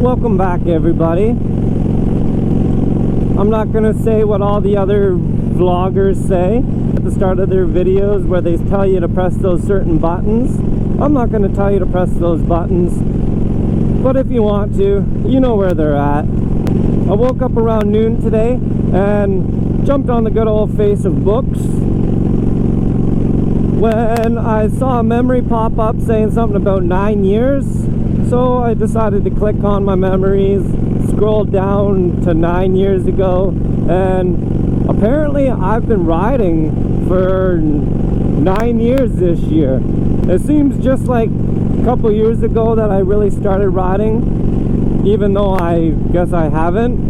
Welcome back, everybody. I'm not gonna say what all the other vloggers say at the start of their videos where they tell you to press those certain buttons. I'm not gonna tell you to press those buttons, but if you want to, you know where they're at. I woke up around noon today and jumped on the good old face of books when I saw a memory pop up saying something about 9 years. So I decided to click on my memories, scroll down to 9 years ago, and apparently I've been riding for 9 years this year. It seems just like a couple years ago that I really started riding, even though I guess I haven't.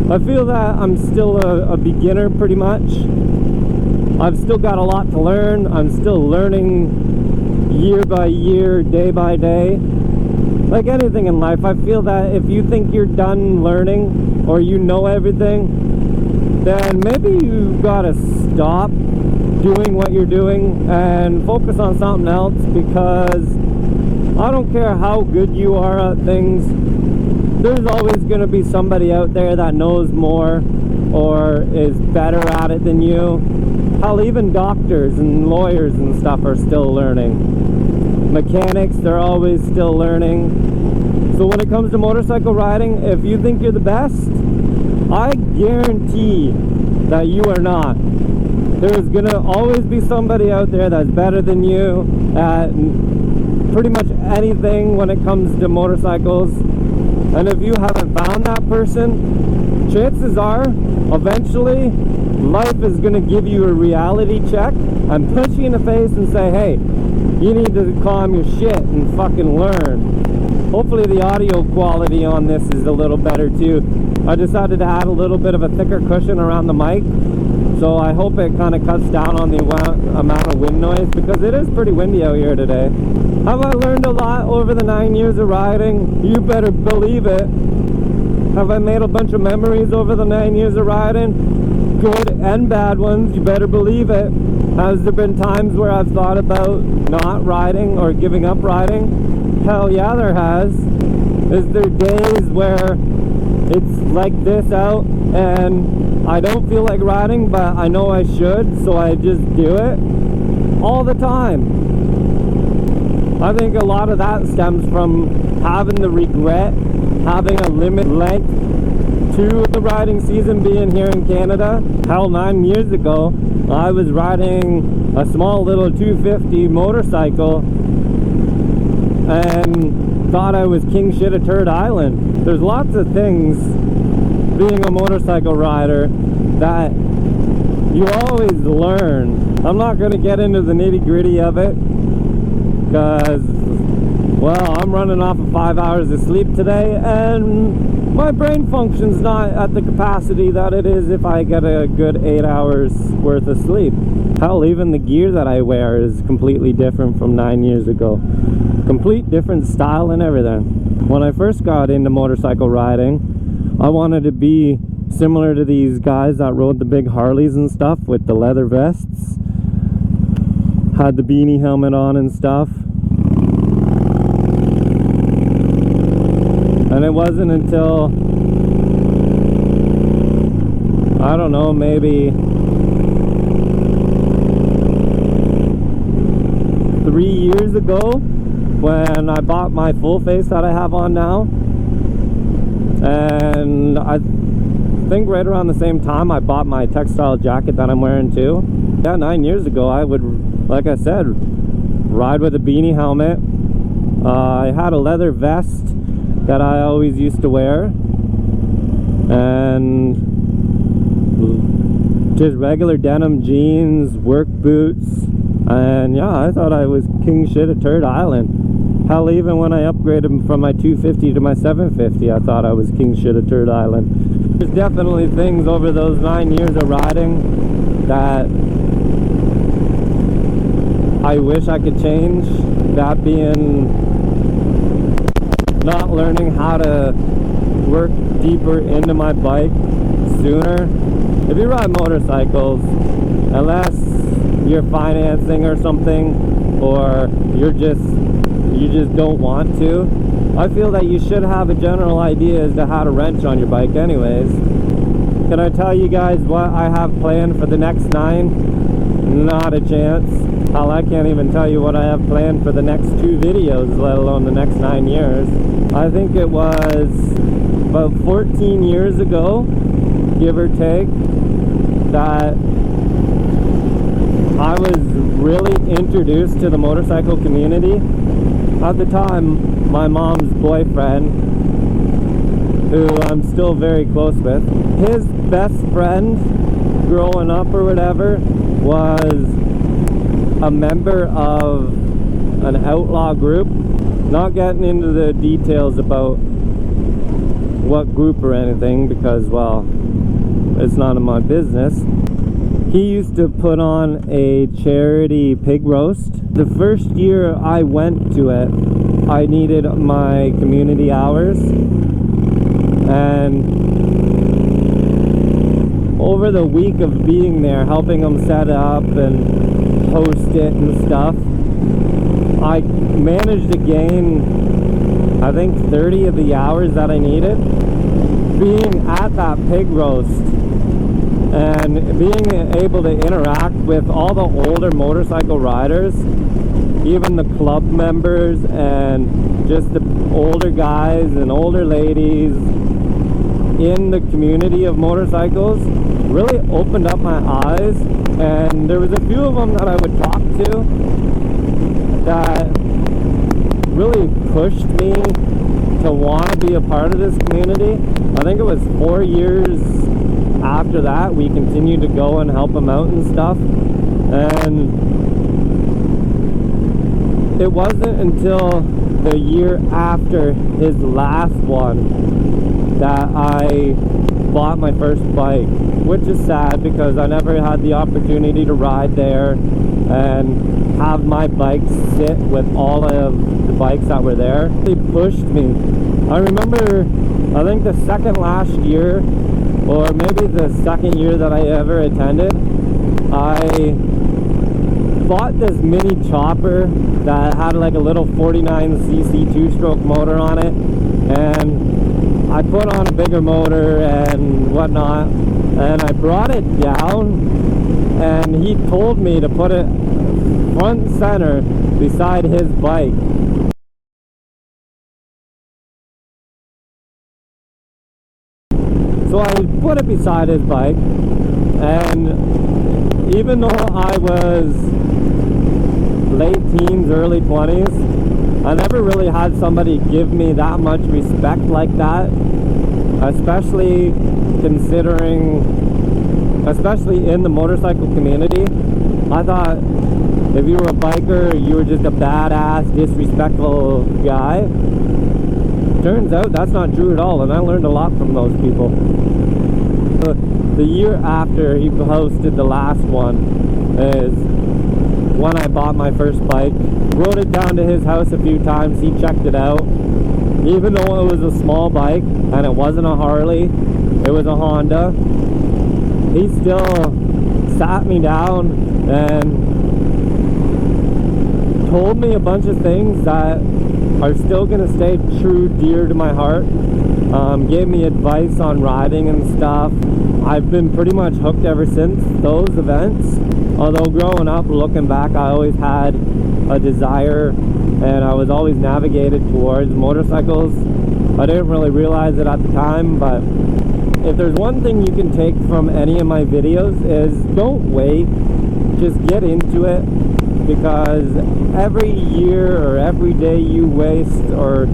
I feel that I'm still a beginner pretty much. I've still got a lot to learn. I'm still learning year by year, day by day. Like anything in life, I feel that if you think you're done learning or you know everything, then maybe you gotta stop doing what you're doing and focus on something else, because I don't care how good you are at things, there's always going to be somebody out there that knows more or is better at it than you. Hell, even doctors and lawyers and stuff are still learning. Mechanics, they're always still learning. So when it comes to motorcycle riding, if you think you're the best, I guarantee that you are not. There's gonna always be somebody out there that's better than you at pretty much anything when it comes to motorcycles. And if you haven't found that person, chances are eventually life is gonna give you a reality check and punch you in the face and say, hey, you need to calm your shit and fucking learn. Hopefully the audio quality on this is a little better too. I decided to add a little bit of a thicker cushion around the mic, so I hope it kind of cuts down on the amount of wind noise, because it is pretty windy out here today. Have I learned a lot over the 9 years of riding? You better believe it. Have I made a bunch of memories over the 9 years of riding? Good and bad ones, you better believe it. Has there been times where I've thought about not riding or giving up riding? Hell yeah, there has. Is there days where it's like this out and I don't feel like riding, but I know I should, so I just do it? All the time. I think a lot of that stems from having the regret, having a limit length to the riding season being here in Canada. Hell, 9 years ago, I was riding a small little 250 motorcycle and thought I was king shit of Turd Island. There's lots of things being a motorcycle rider that you always learn. I'm not going to get into the nitty-gritty of it because, well, I'm running off of 5 hours of sleep today and my brain function's not at the capacity that it is if I get a good 8 hours worth of sleep. Hell, even the gear that I wear is completely different from 9 years ago. Complete different style and everything. When I first got into motorcycle riding, I wanted to be similar to these guys that rode the big Harleys and stuff with the leather vests, had the beanie helmet on and stuff. And it wasn't until, I don't know, maybe 3 years ago when I bought my full face that I have on now. And I think right around the same time I bought my textile jacket that I'm wearing too. Yeah, 9 years ago I would, like I said, ride with a beanie helmet. I had a leather vest that I always used to wear, and just regular denim jeans, work boots, and yeah, I thought I was king shit of Turd Island. Hell, even when I upgraded from my 250 to my 750, I thought I was king shit of Turd Island. There's definitely things over those 9 years of riding that I wish I could change. That being not learning how to work deeper into my bike sooner. If you ride motorcycles, unless you're financing or something, or you just don't want to. I feel that you should have a general idea as to how to wrench on your bike anyways. Can I tell you guys what I have planned for the next 9? Not a chance. Hell, I can't even tell you what I have planned for the next 2 videos, let alone the next 9 years. I think it was about 14 years ago, give or take, that I was really introduced to the motorcycle community. At the time, my mom's boyfriend, who I'm still very close with, his best friend growing up or whatever was a member of an outlaw group. Not getting into the details about what group or anything because, well, it's none of my business. He used to put on a charity pig roast. The first year I went to it, I needed my community hours, and over the week of being there, helping him set up and host it and stuff, I managed to gain, I think, 30 of the hours that I needed. Being at that pig roast and being able to interact with all the older motorcycle riders, even the club members and just the older guys and older ladies in the community of motorcycles, really opened up my eyes. And there was a few of them that I would talk to that really pushed me to want to be a part of this community. I think it was 4 years after that we continued to go and help him out and stuff, and it wasn't until the year after his last one that I bought my first bike, which is sad because I never had the opportunity to ride there and have my bike sit with all of the bikes that were there. They pushed me. I remember, I think the second last year, or maybe the second year that I ever attended, I bought this mini chopper that had like a little 49cc 2-stroke motor on it, and I put on a bigger motor and whatnot, and I brought it down, and he told me to put it front and center beside his bike. So I put it beside his bike, and even though I was late teens, early 20s, I never really had somebody give me that much respect like that, especially in the motorcycle community. I thought if you were a biker, you were just a badass, disrespectful guy. Turns out that's not true at all, and I learned a lot from those people. The year after he hosted the last one is when I bought my first bike. Rode it down to his house a few times. He checked it out. Even though it was a small bike and it wasn't a Harley, it was a Honda, he still sat me down and told me a bunch of things that are still going to stay true, dear to my heart. Gave me advice on riding and stuff. I've been pretty much hooked ever since those events. Although growing up, looking back, I always had a desire and I was always navigated towards motorcycles. I didn't really realize it at the time, but if there's one thing you can take from any of my videos is don't wait, just get into it, because every year or every day you waste or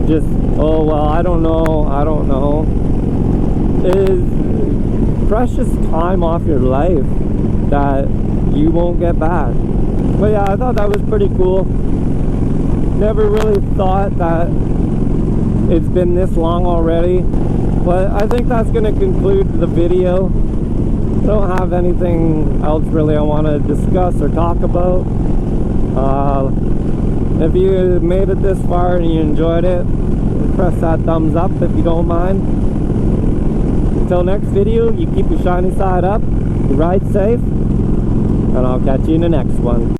just, oh well, I don't know, is precious time off your life that you won't get back. But yeah, I thought that was pretty cool. Never really thought that it's been this long already, but I think that's going to conclude the video. I don't have anything else really I want to discuss or talk about. If you made it this far and you enjoyed it, press that thumbs up if you don't mind. Until next video, you keep your shiny side up, you ride safe, and I'll catch you in the next one.